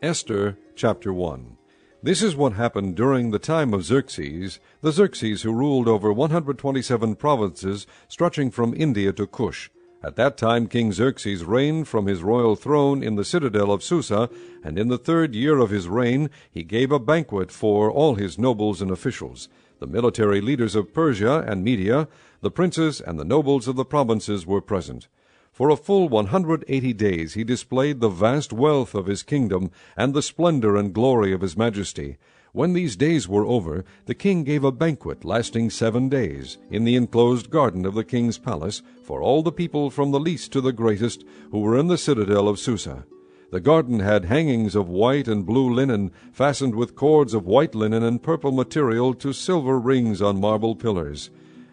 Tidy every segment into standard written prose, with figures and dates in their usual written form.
Esther chapter 1. This is what happened during the time of Xerxes, the Xerxes who ruled over 127 provinces stretching from India to Cush. At that time King Xerxes reigned from his royal throne in the citadel of Susa, and in the 3rd year of his reign he gave a banquet for all his nobles and officials. The military leaders of Persia and Media, the princes and the nobles of the provinces were present. For a full 180 days he displayed the vast wealth of his kingdom and the splendor and glory of his majesty. When these days were over, the king gave a banquet lasting 7 days in the enclosed garden of the king's palace for all the people from the least to the greatest who were in the citadel of Susa. The garden had hangings of white and blue linen, fastened with cords of white linen and purple material to silver rings on marble pillars.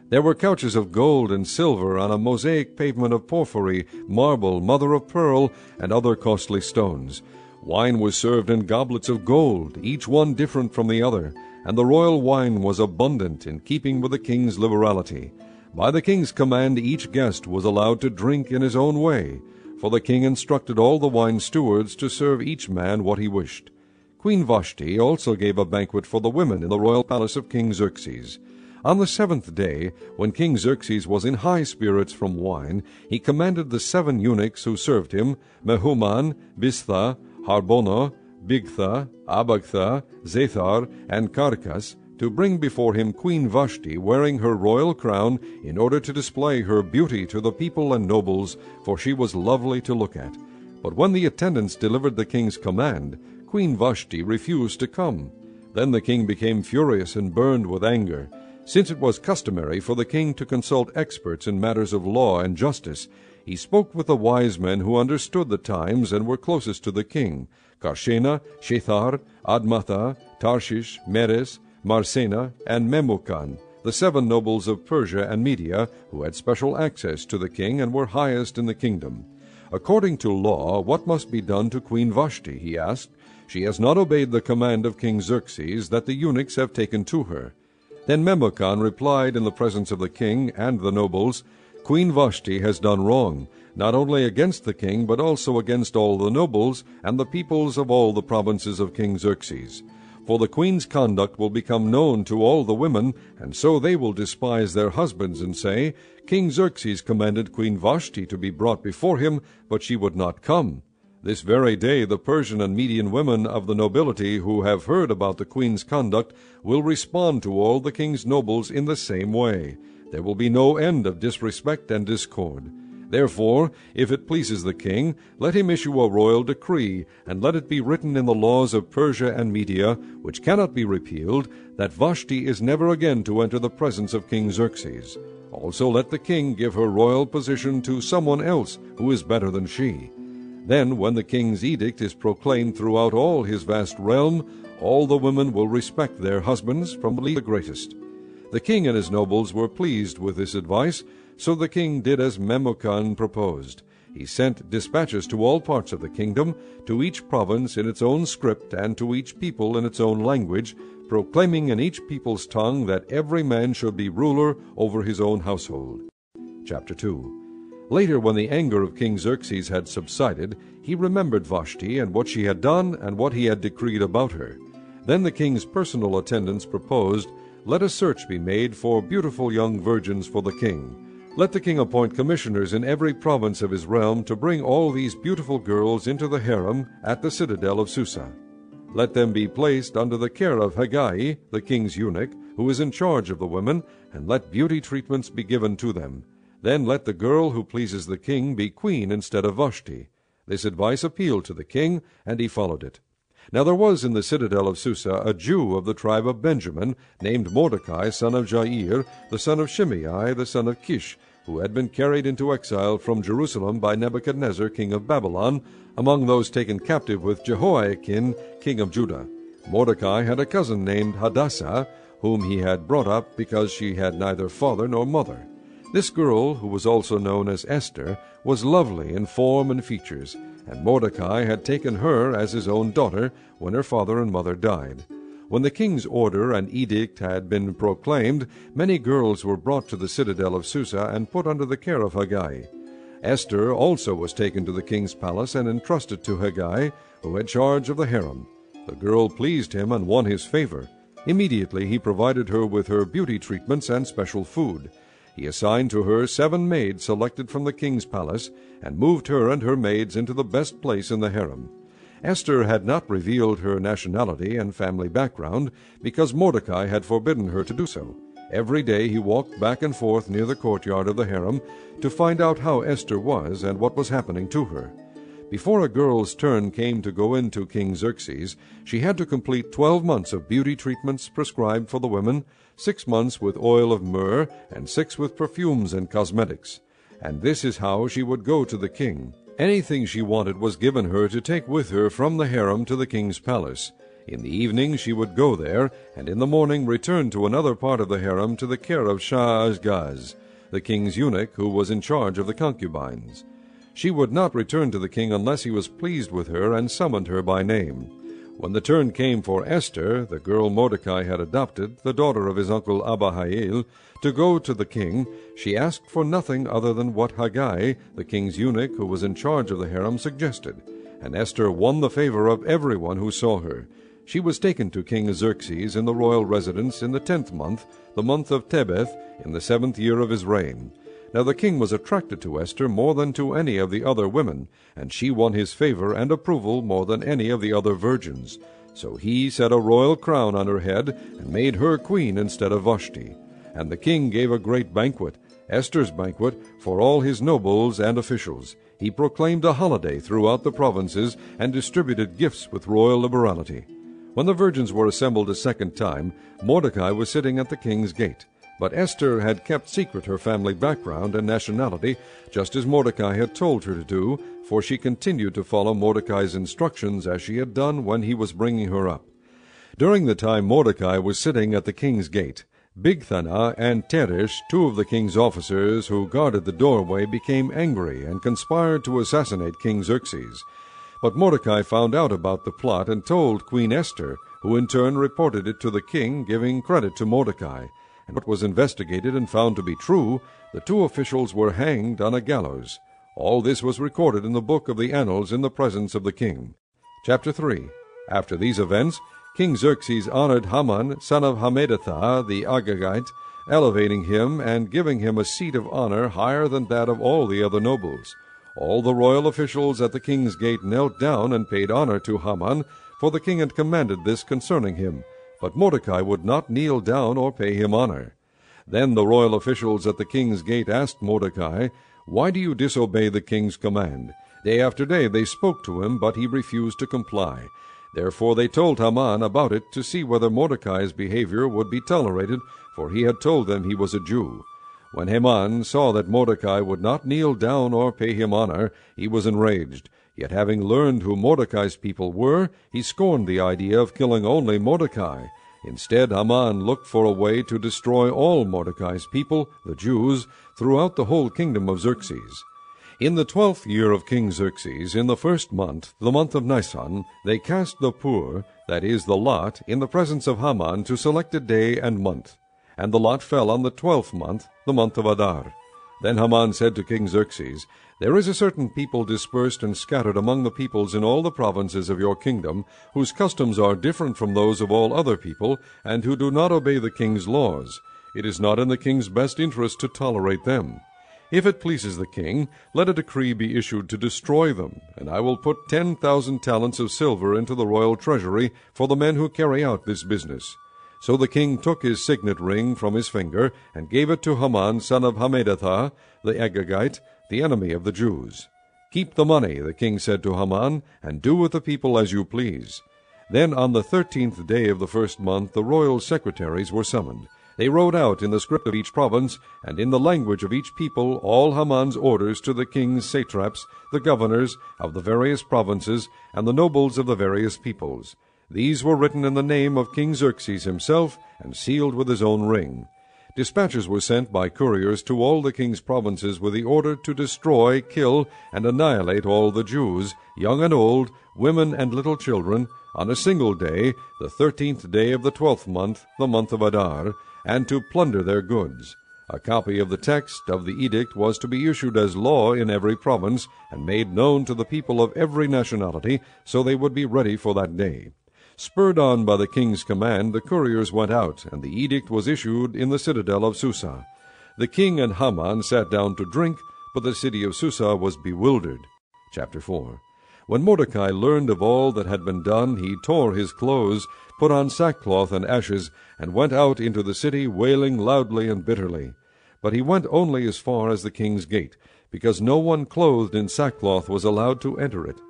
There were couches of gold and silver on a mosaic pavement of porphyry, marble, mother of pearl, and other costly stones. Wine was served in goblets of gold, each one different from the other, and the royal wine was abundant, in keeping with the king's liberality. By the king's command each guest was allowed to drink in his own way, for the king instructed all the wine stewards to serve each man what he wished. Queen Vashti also gave a banquet for the women in the royal palace of King Xerxes. On the 7th day, when King Xerxes was in high spirits from wine, he commanded the 7 eunuchs who served him, Mehuman, Biztha, Harbona, Bigtha, Abagtha, Zethar, and Carcas, to bring before him Queen Vashti wearing her royal crown, in order to display her beauty to the people and nobles, for she was lovely to look at. But when the attendants delivered the king's command, Queen Vashti refused to come. Then the king became furious and burned with anger. Since it was customary for the king to consult experts in matters of law and justice, he spoke with the wise men who understood the times and were closest to the king, Karshena, Shethar, Admatha, Tarshish, Meres, Marsena, and Memucan, the 7 nobles of Persia and Media, who had special access to the king and were highest in the kingdom. According to law, what must be done to Queen Vashti, he asked. She has not obeyed the command of King Xerxes that the eunuchs have taken to her. Then Memucan replied in the presence of the king and the nobles, Queen Vashti has done wrong, not only against the king, but also against all the nobles and the peoples of all the provinces of King Xerxes. For the queen's conduct will become known to all the women, and so they will despise their husbands and say, King Xerxes commanded Queen Vashti to be brought before him, but she would not come. This very day the Persian and Median women of the nobility who have heard about the queen's conduct will respond to all the king's nobles in the same way. There will be no end of disrespect and discord. Therefore, if it pleases the king, let him issue a royal decree, and let it be written in the laws of Persia and Media, which cannot be repealed, that Vashti is never again to enter the presence of King Xerxes. Also let the king give her royal position to someone else who is better than she. Then, when the king's edict is proclaimed throughout all his vast realm, all the women will respect their husbands, from the least to the greatest. The king and his nobles were pleased with this advice, so the king did as Memucan proposed. He sent dispatches to all parts of the kingdom, to each province in its own script, and to each people in its own language, proclaiming in each people's tongue that every man should be ruler over his own household. Chapter 2. Later, when the anger of King Xerxes had subsided, he remembered Vashti and what she had done and what he had decreed about her. Then the king's personal attendants proposed, Let a search be made for beautiful young virgins for the king. Let the king appoint commissioners in every province of his realm to bring all these beautiful girls into the harem at the citadel of Susa. Let them be placed under the care of Haggai, the king's eunuch, who is in charge of the women, and let beauty treatments be given to them. Then let the girl who pleases the king be queen instead of Vashti. This advice appealed to the king, and he followed it. Now there was in the citadel of Susa a Jew of the tribe of Benjamin, named Mordecai, son of Jair, the son of Shimei, the son of Kish, who had been carried into exile from Jerusalem by Nebuchadnezzar, king of Babylon, among those taken captive with Jehoiakim, king of Judah. Mordecai had a cousin named Hadassah, whom he had brought up because she had neither father nor mother. This girl, who was also known as Esther, was lovely in form and features, and Mordecai had taken her as his own daughter when her father and mother died. When the king's order and edict had been proclaimed, many girls were brought to the citadel of Susa and put under the care of Haggai. Esther also was taken to the king's palace and entrusted to Haggai, who had charge of the harem. The girl pleased him and won his favor. Immediately he provided her with her beauty treatments and special food. He assigned to her 7 maids selected from the king's palace, and moved her and her maids into the best place in the harem. Esther had not revealed her nationality and family background, because Mordecai had forbidden her to do so. Every day he walked back and forth near the courtyard of the harem to find out how Esther was and what was happening to her. Before a girl's turn came to go into King Xerxes, she had to complete 12 months of beauty treatments prescribed for the women, 6 months with oil of myrrh, and 6 with perfumes and cosmetics. And this is how she would go to the king. Anything she wanted was given her to take with her from the harem to the king's palace. In the evening she would go there, and in the morning return to another part of the harem to the care of Shah-Azgaz, the king's eunuch who was in charge of the concubines. She would not return to the king unless he was pleased with her and summoned her by name. When the turn came for Esther, the girl Mordecai had adopted, the daughter of his uncle Abihail, to go to the king, she asked for nothing other than what Haggai, the king's eunuch who was in charge of the harem, suggested, and Esther won the favor of everyone who saw her. She was taken to King Xerxes in the royal residence in the 10th month, the month of Tebeth, in the 7th year of his reign. Now the king was attracted to Esther more than to any of the other women, and she won his favor and approval more than any of the other virgins. So he set a royal crown on her head, and made her queen instead of Vashti. And the king gave a great banquet, Esther's banquet, for all his nobles and officials. He proclaimed a holiday throughout the provinces, and distributed gifts with royal liberality. When the virgins were assembled a second time, Mordecai was sitting at the king's gate. But Esther had kept secret her family background and nationality, just as Mordecai had told her to do, for she continued to follow Mordecai's instructions as she had done when he was bringing her up. During the time Mordecai was sitting at the king's gate, Bigthana and Teresh, 2 of the king's officers who guarded the doorway, became angry and conspired to assassinate King Xerxes. But Mordecai found out about the plot and told Queen Esther, who in turn reported it to the king, giving credit to Mordecai. And what was investigated and found to be true, the 2 officials were hanged on a gallows. All this was recorded in the book of the annals in the presence of the king. Chapter 3. After these events, King Xerxes honored Haman, son of Hammedatha, the Agagite, elevating him and giving him a seat of honor higher than that of all the other nobles. All the royal officials at the king's gate knelt down and paid honor to Haman, for the king had commanded this concerning him. But Mordecai would not kneel down or pay him honor. Then the royal officials at the king's gate asked Mordecai, "Why do you disobey the king's command?" Day after day they spoke to him, but he refused to comply. Therefore they told Haman about it to see whether Mordecai's behavior would be tolerated, for he had told them he was a Jew. When Haman saw that Mordecai would not kneel down or pay him honor, he was enraged. Yet having learned who Mordecai's people were, he scorned the idea of killing only Mordecai. Instead, Haman looked for a way to destroy all Mordecai's people, the Jews, throughout the whole kingdom of Xerxes. In the 12th year of King Xerxes, in the 1st month, the month of Nisan, they cast the pur, that is, the lot, in the presence of Haman to select a day and month. And the lot fell on the 12th month, the month of Adar. Then Haman said to King Xerxes, "There is a certain people dispersed and scattered among the peoples in all the provinces of your kingdom, whose customs are different from those of all other people, and who do not obey the king's laws. It is not in the king's best interest to tolerate them. If it pleases the king, let a decree be issued to destroy them, and I will put 10,000 talents of silver into the royal treasury for the men who carry out this business." So the king took his signet ring from his finger, and gave it to Haman, son of Hammedatha, the Agagite, the enemy of the Jews. "Keep the money," the king said to Haman, "and do with the people as you please." Then on the 13th day of the 1st month the royal secretaries were summoned. They wrote out in the script of each province, and in the language of each people, all Haman's orders to the king's satraps, the governors of the various provinces, and the nobles of the various peoples. These were written in the name of King Xerxes himself, and sealed with his own ring. Dispatches were sent by couriers to all the king's provinces with the order to destroy, kill, and annihilate all the Jews, young and old, women and little children, on a single day, the 13th day of the 12th month, the month of Adar, and to plunder their goods. A copy of the text of the edict was to be issued as law in every province, and made known to the people of every nationality, so they would be ready for that day. Spurred on by the king's command, the couriers went out, and the edict was issued in the citadel of Susa. The king and Haman sat down to drink, but the city of Susa was bewildered. Chapter 4. When Mordecai learned of all that had been done, he tore his clothes, put on sackcloth and ashes, and went out into the city, wailing loudly and bitterly. But he went only as far as the king's gate, because no one clothed in sackcloth was allowed to enter it.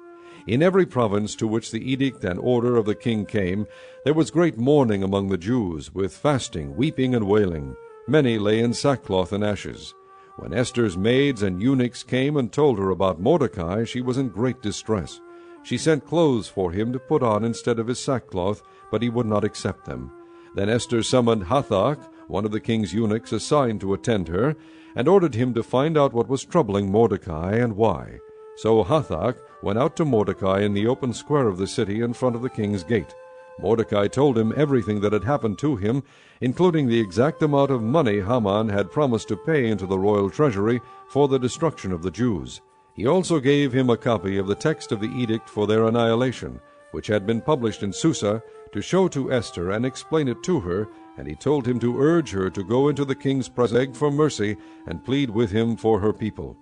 In every province to which the edict and order of the king came, there was great mourning among the Jews, with fasting, weeping, and wailing. Many lay in sackcloth and ashes. When Esther's maids and eunuchs came and told her about Mordecai, she was in great distress. She sent clothes for him to put on instead of his sackcloth, but he would not accept them. Then Esther summoned Hathach, one of the king's eunuchs assigned to attend her, and ordered him to find out what was troubling Mordecai and why. So Hathach went out to Mordecai in the open square of the city in front of the king's gate. Mordecai told him everything that had happened to him, including the exact amount of money Haman had promised to pay into the royal treasury for the destruction of the Jews. He also gave him a copy of the text of the edict for their annihilation, which had been published in Susa, to show to Esther and explain it to her, and he told him to urge her to go into the king's presence for mercy and plead with him for her people.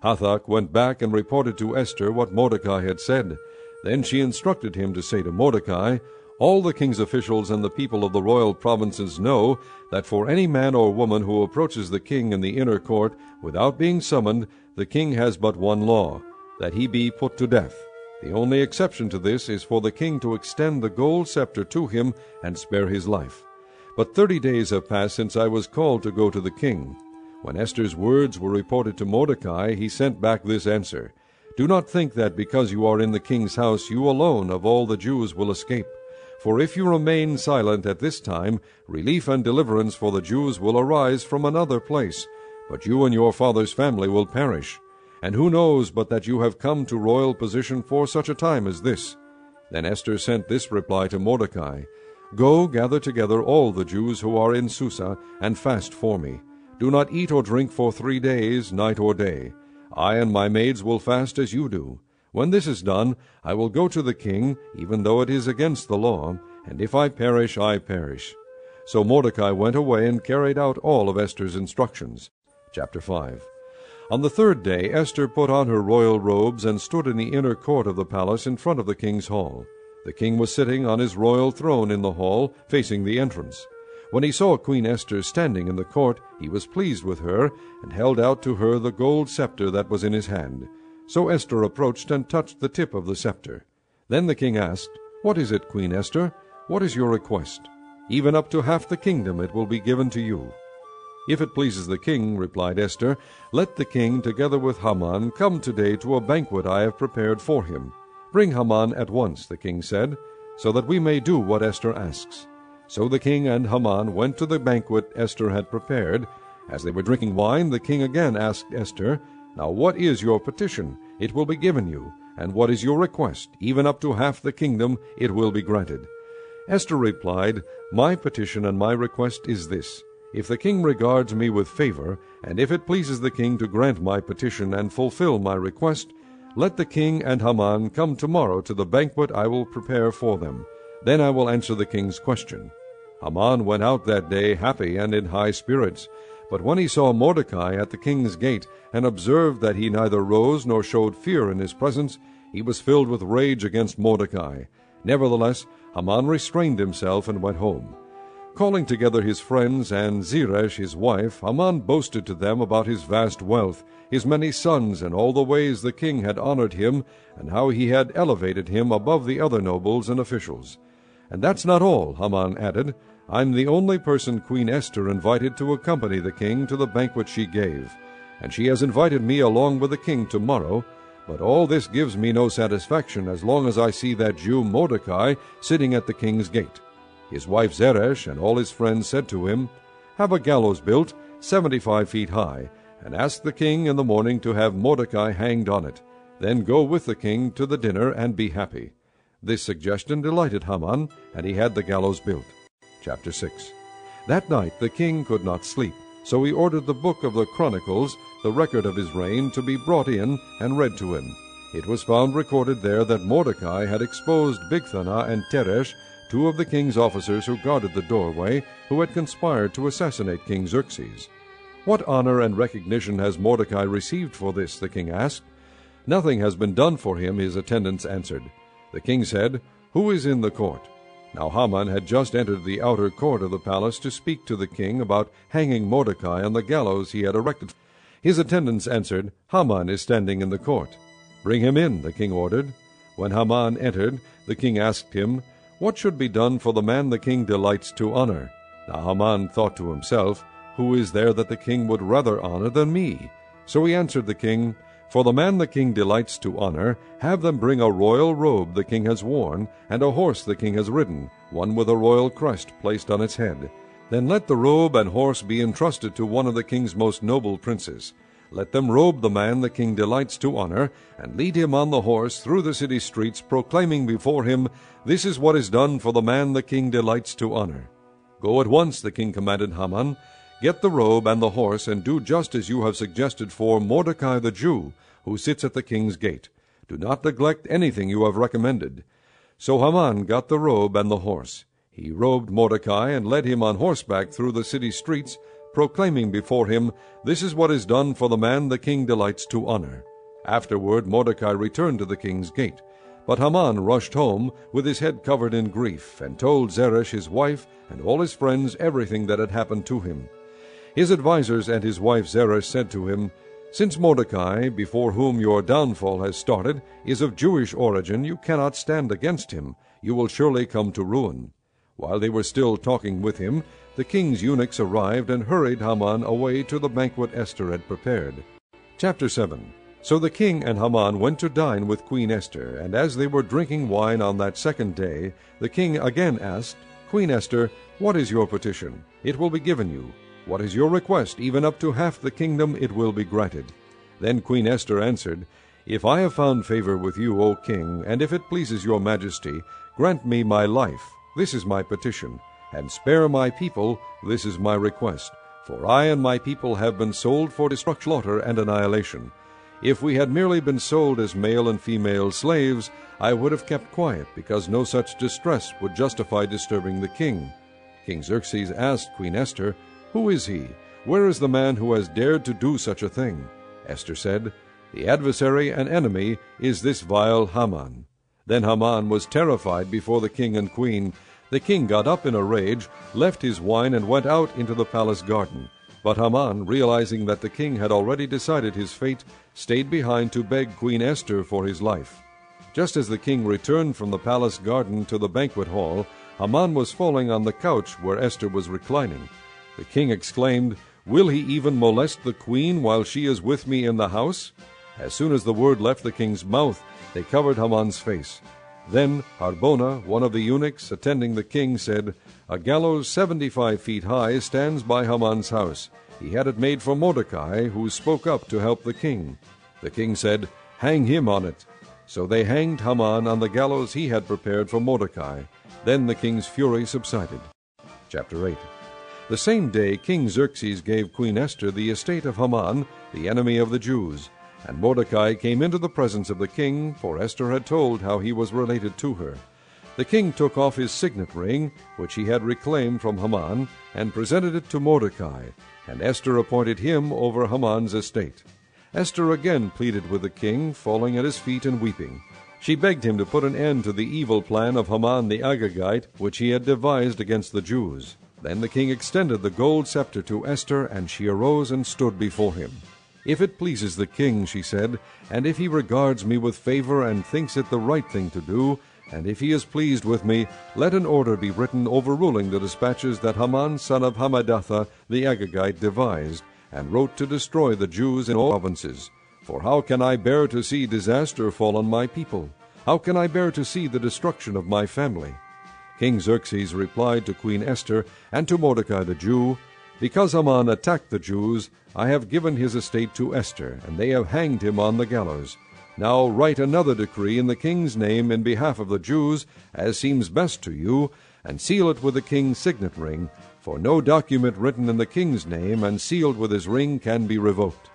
Hathach went back and reported to Esther what Mordecai had said. Then she instructed him to say to Mordecai, "All the king's officials and the people of the royal provinces know that for any man or woman who approaches the king in the inner court without being summoned, the king has but one law, that he be put to death. The only exception to this is for the king to extend the gold scepter to him and spare his life. But 30 days have passed since I was called to go to the king." When Esther's words were reported to Mordecai, he sent back this answer, "Do not think that because you are in the king's house you alone of all the Jews will escape. For if you remain silent at this time, relief and deliverance for the Jews will arise from another place, but you and your father's family will perish. And who knows but that you have come to royal position for such a time as this?" Then Esther sent this reply to Mordecai, "Go, gather together all the Jews who are in Susa, and fast for me. Do not eat or drink for 3 days, night or day. I and my maids will fast as you do. When this is done, I will go to the king, even though it is against the law, and if I perish, I perish." So Mordecai went away and carried out all of Esther's instructions. Chapter 5. On the 3rd day Esther put on her royal robes and stood in the inner court of the palace in front of the king's hall. The king was sitting on his royal throne in the hall, facing the entrance. When he saw Queen Esther standing in the court, he was pleased with her, and held out to her the gold scepter that was in his hand. So Esther approached and touched the tip of the scepter. Then the king asked, "What is it, Queen Esther? What is your request? Even up to half the kingdom it will be given to you." "If it pleases the king," replied Esther, "let the king, together with Haman, come today to a banquet I have prepared for him." "Bring Haman at once," the king said, "so that we may do what Esther asks." So the king and Haman went to the banquet Esther had prepared. As they were drinking wine, the king again asked Esther, "Now what is your petition? It will be given you. And what is your request? Even up to half the kingdom it will be granted." Esther replied, "My petition and my request is this. If the king regards me with favor, and if it pleases the king to grant my petition and fulfill my request, let the king and Haman come tomorrow to the banquet I will prepare for them. Then I will answer the king's question." Haman went out that day happy and in high spirits. But when he saw Mordecai at the king's gate, and observed that he neither rose nor showed fear in his presence, he was filled with rage against Mordecai. Nevertheless, Haman restrained himself and went home. Calling together his friends and Zeresh his wife, Haman boasted to them about his vast wealth, his many sons, and all the ways the king had honored him, and how he had elevated him above the other nobles and officials. "And that's not all," Haman added. "I'm the only person Queen Esther invited to accompany the king to the banquet she gave, and she has invited me along with the king tomorrow. But all this gives me no satisfaction as long as I see that Jew Mordecai sitting at the king's gate." His wife Zeresh and all his friends said to him, "Have a gallows built 75 feet high, and ask the king in the morning to have Mordecai hanged on it. Then go with the king to the dinner and be happy." This suggestion delighted Haman, and he had the gallows built. Chapter 6. That night the king could not sleep, So he ordered the book of the Chronicles, the record of his reign, to be brought in and read to him. It was found recorded there that Mordecai had exposed Bigthana and Teresh, two of the king's officers who guarded the doorway, who had conspired to assassinate King Xerxes. "What honor and recognition has Mordecai received for this?" the king asked. "Nothing has been done for him," his attendants answered. The king said, "Who is in the court?" Now Haman had just entered the outer court of the palace to speak to the king about hanging Mordecai on the gallows he had erected. His attendants answered, "Haman is standing in the court." "Bring him in," the king ordered. When Haman entered, the king asked him, "What should be done for the man the king delights to honor?" Now Haman thought to himself, "Who is there that the king would rather honor than me?" So he answered the king, "For the man the king delights to honor, have them bring a royal robe the king has worn, and a horse the king has ridden, one with a royal crest placed on its head. Then let the robe and horse be entrusted to one of the king's most noble princes. Let them robe the man the king delights to honor, and lead him on the horse through the city streets, proclaiming before him, 'This is what is done for the man the king delights to honor.'" "Go at once," the king commanded Haman. "Get the robe and the horse, and do just as you have suggested for Mordecai the Jew, who sits at the king's gate. Do not neglect anything you have recommended." So Haman got the robe and the horse. He robed Mordecai and led him on horseback through the city streets, proclaiming before him, "This is what is done for the man the king delights to honor." Afterward Mordecai returned to the king's gate. But Haman rushed home, with his head covered in grief, and told Zeresh his wife and all his friends everything that had happened to him. His advisers and his wife Zeresh said to him, "Since Mordecai, before whom your downfall has started, is of Jewish origin, you cannot stand against him. You will surely come to ruin." While they were still talking with him, the king's eunuchs arrived and hurried Haman away to the banquet Esther had prepared. Chapter 7. So the king and Haman went to dine with Queen Esther, and as they were drinking wine on that second day, the king again asked, "Queen Esther, what is your petition? It will be given you. What is your request? Even up to half the kingdom it will be granted." Then Queen Esther answered, "If I have found favor with you, O king, and if it pleases your majesty, grant me my life. This is my petition. And spare my people. This is my request. For I and my people have been sold for destruction, slaughter, and annihilation. If we had merely been sold as male and female slaves, I would have kept quiet, because no such distress would justify disturbing the king." King Xerxes asked Queen Esther, "Who is he? Where is the man who has dared to do such a thing?" Esther said, "The adversary and enemy is this vile Haman." Then Haman was terrified before the king and queen. The king got up in a rage, left his wine, and went out into the palace garden. But Haman, realizing that the king had already decided his fate, stayed behind to beg Queen Esther for his life. Just as the king returned from the palace garden to the banquet hall, Haman was falling on the couch where Esther was reclining. The king exclaimed, "Will he even molest the queen while she is with me in the house?" As soon as the word left the king's mouth, they covered Haman's face. Then Harbona, one of the eunuchs attending the king, said, "A gallows 75 feet high stands by Haman's house. He had it made for Mordecai, who spoke up to help the king." The king said, "Hang him on it." So they hanged Haman on the gallows he had prepared for Mordecai. Then the king's fury subsided. Chapter 8. The same day King Xerxes gave Queen Esther the estate of Haman, the enemy of the Jews. And Mordecai came into the presence of the king, for Esther had told how he was related to her. The king took off his signet ring, which he had reclaimed from Haman, and presented it to Mordecai, and Esther appointed him over Haman's estate. Esther again pleaded with the king, falling at his feet and weeping. She begged him to put an end to the evil plan of Haman the Agagite, which he had devised against the Jews. Then the king extended the gold scepter to Esther, and she arose and stood before him. "If it pleases the king," she said, "and if he regards me with favor and thinks it the right thing to do, and if he is pleased with me, let an order be written overruling the dispatches that Haman son of Hammedatha the Agagite devised, and wrote to destroy the Jews in all provinces. For how can I bear to see disaster fall on my people? How can I bear to see the destruction of my family?" King Xerxes replied to Queen Esther and to Mordecai the Jew, "Because Haman attacked the Jews, I have given his estate to Esther, and they have hanged him on the gallows. Now write another decree in the king's name in behalf of the Jews, as seems best to you, and seal it with the king's signet ring, for no document written in the king's name and sealed with his ring can be revoked.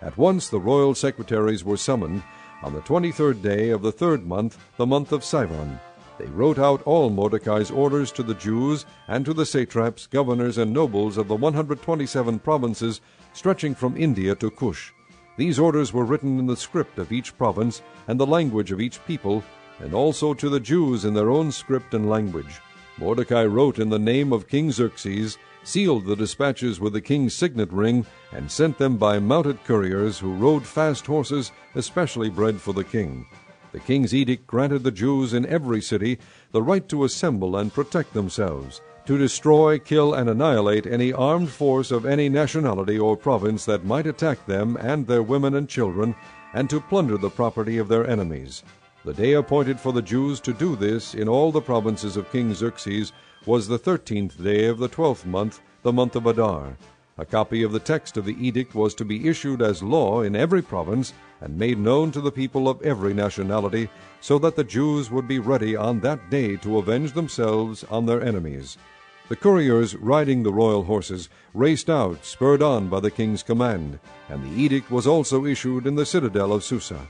At once the royal secretaries were summoned on the 23rd day of the 3rd month, the month of Sivan. They wrote out all Mordecai's orders to the Jews and to the satraps, governors, and nobles of the 127 provinces stretching from India to Cush. These orders were written in the script of each province and the language of each people, and also to the Jews in their own script and language. Mordecai wrote in the name of King Xerxes, sealed the dispatches with the king's signet ring, and sent them by mounted couriers who rode fast horses, especially bred for the king. The king's edict granted the Jews in every city the right to assemble and protect themselves, to destroy, kill, and annihilate any armed force of any nationality or province that might attack them and their women and children, and to plunder the property of their enemies. The day appointed for the Jews to do this in all the provinces of King Xerxes was the 13th day of the 12th month, the month of Adar. A copy of the text of the edict was to be issued as law in every province and made known to the people of every nationality, so that the Jews would be ready on that day to avenge themselves on their enemies. The couriers, riding the royal horses, raced out, spurred on by the king's command, and the edict was also issued in the citadel of Susa.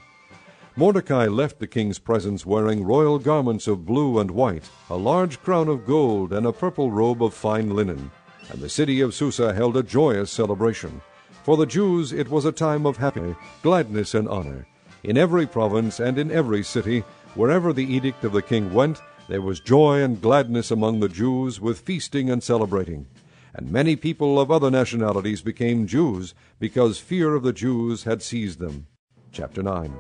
Mordecai left the king's presence wearing royal garments of blue and white, a large crown of gold, and a purple robe of fine linen. And the city of Susa held a joyous celebration. For the Jews it was a time of happiness, gladness, and honor. In every province and in every city, wherever the edict of the king went, there was joy and gladness among the Jews, with feasting and celebrating. And many people of other nationalities became Jews, because fear of the Jews had seized them. Chapter 9.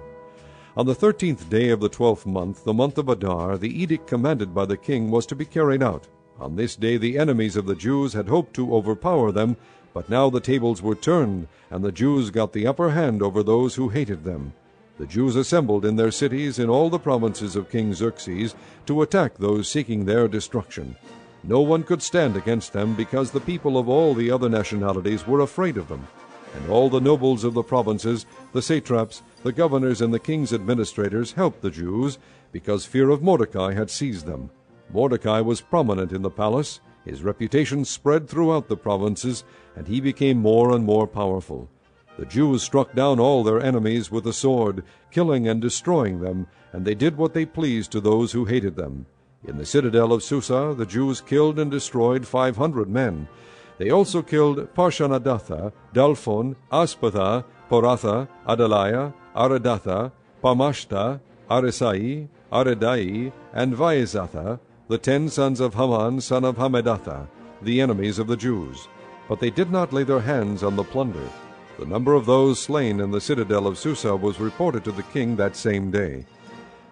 On the 13th day of the 12th month, the month of Adar, the edict commanded by the king was to be carried out. On this day the enemies of the Jews had hoped to overpower them, but now the tables were turned, and the Jews got the upper hand over those who hated them. The Jews assembled in their cities in all the provinces of King Xerxes to attack those seeking their destruction. No one could stand against them, because the people of all the other nationalities were afraid of them. And all the nobles of the provinces, the satraps, the governors, and the king's administrators helped the Jews, because fear of Mordecai had seized them. Mordecai was prominent in the palace. His reputation spread throughout the provinces, and he became more and more powerful. The Jews struck down all their enemies with the sword, killing and destroying them, and they did what they pleased to those who hated them. In the citadel of Susa the Jews killed and destroyed 500 men. They also killed Parshanadattha, Dalphon, Aspatha, Poratha, Adaliah, Aradatha, Parmashta, Arisai, Aridai, and Vaizatha, the 10 sons of Haman, son of Hammedatha, the enemies of the Jews. But they did not lay their hands on the plunder. The number of those slain in the citadel of Susa was reported to the king that same day.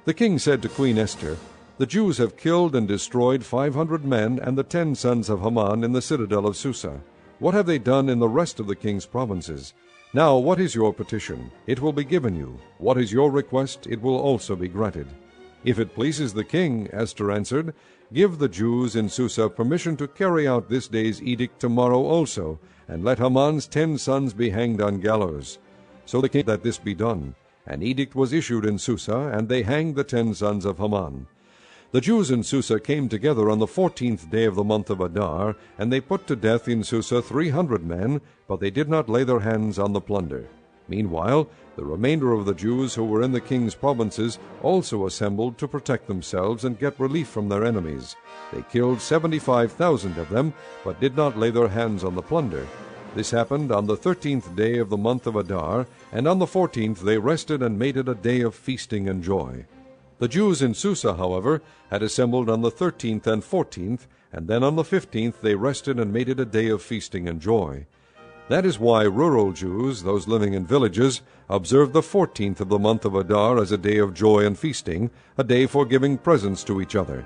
The king said to Queen Esther, "The Jews have killed and destroyed 500 men and the 10 sons of Haman in the citadel of Susa. What have they done in the rest of the king's provinces? Now what is your petition? It will be given you. What is your request? It will also be granted." "If it pleases the king," Esther answered, "give the Jews in Susa permission to carry out this day's edict tomorrow also, and let Haman's 10 sons be hanged on gallows." So the king that this be done. An edict was issued in Susa, and they hanged the 10 sons of Haman. The Jews in Susa came together on the 14th day of the month of Adar, and they put to death in Susa 300 men, but they did not lay their hands on the plunder. Meanwhile, the remainder of the Jews who were in the king's provinces also assembled to protect themselves and get relief from their enemies. They killed 75,000 of them, but did not lay their hands on the plunder. This happened on the 13th day of the month of Adar, and on the 14th they rested and made it a day of feasting and joy. The Jews in Susa, however, had assembled on the 13th and 14th, and then on the 15th they rested and made it a day of feasting and joy. That is why rural Jews, those living in villages, observed the 14th of the month of Adar as a day of joy and feasting, a day for giving presents to each other.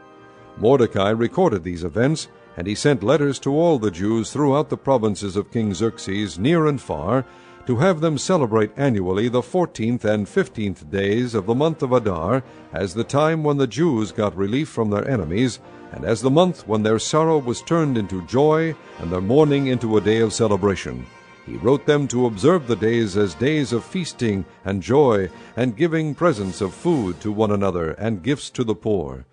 Mordecai recorded these events, and he sent letters to all the Jews throughout the provinces of King Xerxes, near and far, to have them celebrate annually the 14th and 15th days of the month of Adar, as the time when the Jews got relief from their enemies, and as the month when their sorrow was turned into joy, and their mourning into a day of celebration. He wrote them to observe the days as days of feasting and joy, and giving presents of food to one another, and gifts to the poor.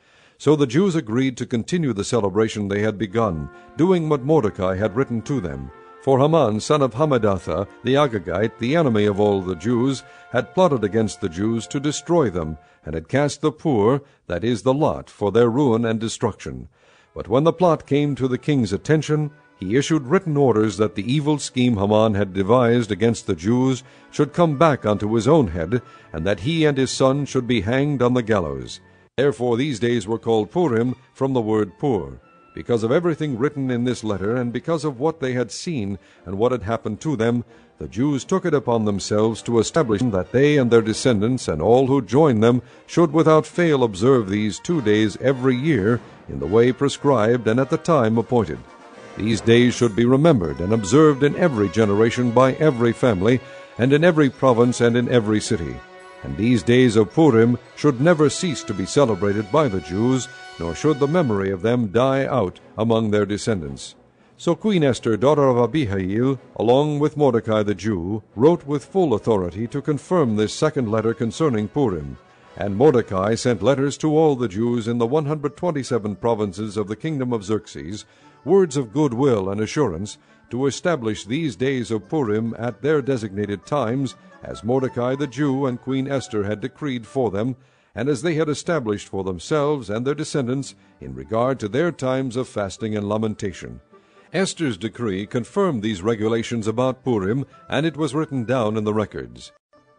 So the Jews agreed to continue the celebration they had begun, doing what Mordecai had written to them. For Haman, son of Hammedatha, the Agagite, the enemy of all the Jews, had plotted against the Jews to destroy them, and had cast the pur, that is, the lot, for their ruin and destruction. But when the plot came to the king's attention, he issued written orders that the evil scheme Haman had devised against the Jews should come back unto his own head, and that he and his son should be hanged on the gallows. Therefore these days were called Purim, from the word pur. Because of everything written in this letter, and because of what they had seen and what had happened to them, the Jews took it upon themselves to establish that they and their descendants and all who joined them should without fail observe these 2 days every year in the way prescribed and at the time appointed. These days should be remembered and observed in every generation by every family, and in every province and in every city. And these days of Purim should never cease to be celebrated by the Jews, nor should the memory of them die out among their descendants. So Queen Esther, daughter of Abihail, along with Mordecai the Jew, wrote with full authority to confirm this second letter concerning Purim. And Mordecai sent letters to all the Jews in the 127 provinces of the kingdom of Xerxes, words of goodwill and assurance, to establish these days of Purim at their designated times, as Mordecai the Jew and Queen Esther had decreed for them, and as they had established for themselves and their descendants in regard to their times of fasting and lamentation. Esther's decree confirmed these regulations about Purim, and it was written down in the records.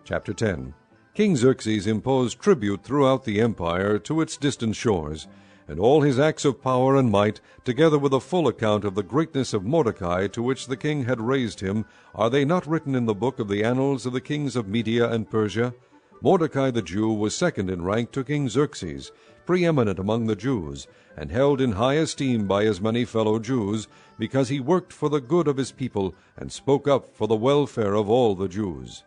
Chapter 10. King Xerxes imposed tribute throughout the empire to its distant shores, and all his acts of power and might, together with a full account of the greatness of Mordecai to which the king had raised him, are they not written in the book of the annals of the kings of Media and Persia? Mordecai the Jew was second in rank to King Xerxes, preeminent among the Jews, and held in high esteem by his many fellow Jews, because he worked for the good of his people and spoke up for the welfare of all the Jews.